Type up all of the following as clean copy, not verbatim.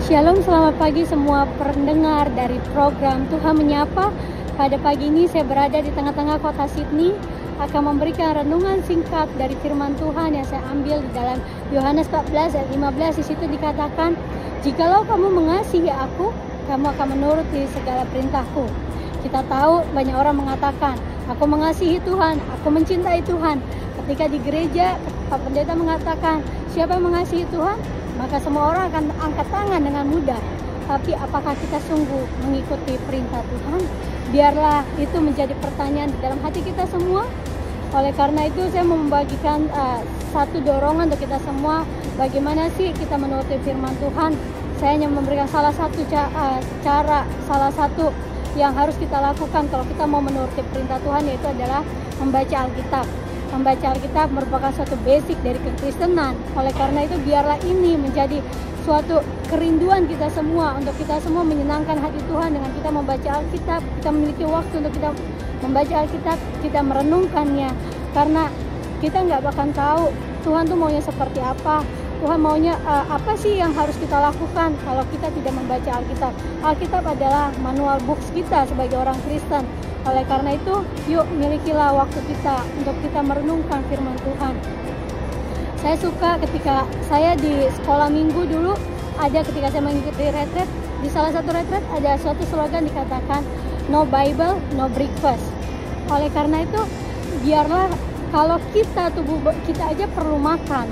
Shalom, selamat pagi semua pendengar dari program Tuhan Menyapa. Pada pagi ini saya berada di tengah-tengah kota Sydney, akan memberikan renungan singkat dari firman Tuhan yang saya ambil di dalam Yohanes 14 ayat 15. Di situ dikatakan, "Jikalau kamu mengasihi aku, kamu akan menuruti segala perintahku." Kita tahu banyak orang mengatakan, "Aku mengasihi Tuhan, aku mencintai Tuhan." Ketika di gereja, Pak Pendeta mengatakan, "Siapa yang mengasihi Tuhan?" Maka semua orang akan angkat tangan dengan mudah. Tapi apakah kita sungguh mengikuti perintah Tuhan? Biarlah itu menjadi pertanyaan di dalam hati kita semua. Oleh karena itu saya mau membagikan satu dorongan untuk kita semua. Bagaimana sih kita menuruti firman Tuhan? Saya hanya memberikan salah satu cara, salah satu yang harus kita lakukan kalau kita mau menuruti perintah Tuhan, yaitu adalah membaca Alkitab. Membaca Alkitab merupakan suatu basic dari kekristenan. Oleh karena itu biarlah ini menjadi suatu kerinduan kita semua, untuk kita semua menyenangkan hati Tuhan dengan kita membaca Alkitab. Kita memiliki waktu untuk kita membaca Alkitab, kita merenungkannya. Karena kita nggak bakal tahu Tuhan tuh maunya seperti apa. Tuhan maunya apa sih yang harus kita lakukan kalau kita tidak membaca Alkitab. Alkitab adalah manual books kita sebagai orang Kristen. Oleh karena itu, yuk milikilah waktu kita untuk kita merenungkan firman Tuhan. Saya suka ketika saya di sekolah minggu dulu, ada ketika saya mengikuti retret, di salah satu retret ada suatu slogan dikatakan, "No Bible, no breakfast." Oleh karena itu, biarlah kalau tubuh kita aja perlu makan,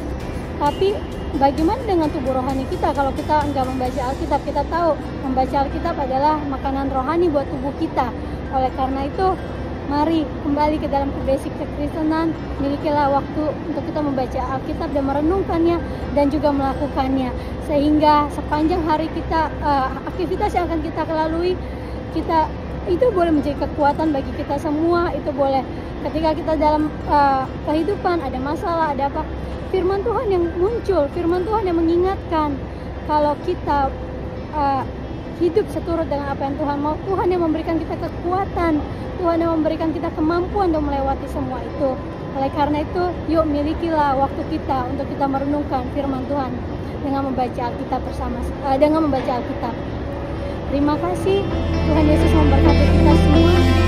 tapi bagaimana dengan tubuh rohani kita kalau kita enggak membaca Alkitab? Kita tahu membaca Alkitab adalah makanan rohani buat tubuh kita. Oleh karena itu, mari kembali ke dalam basic kekristenan. Milikilah waktu untuk kita membaca Alkitab dan merenungkannya dan juga melakukannya. Sehingga sepanjang hari kita, aktivitas yang akan kita lalui, itu boleh menjadi kekuatan bagi kita semua. Itu boleh ketika kita dalam kehidupan ada masalah, ada apa, firman Tuhan yang muncul, firman Tuhan yang mengingatkan kalau kita hidup seturut dengan apa yang Tuhan mau. Tuhan yang memberikan kita kekuatan, Tuhan yang memberikan kita kemampuan untuk melewati semua itu. Oleh karena itu, yuk milikilah waktu kita untuk kita merenungkan firman Tuhan dengan membaca Alkitab dengan membaca Alkitab. Terima kasih, Tuhan Yesus memberkati kita semua.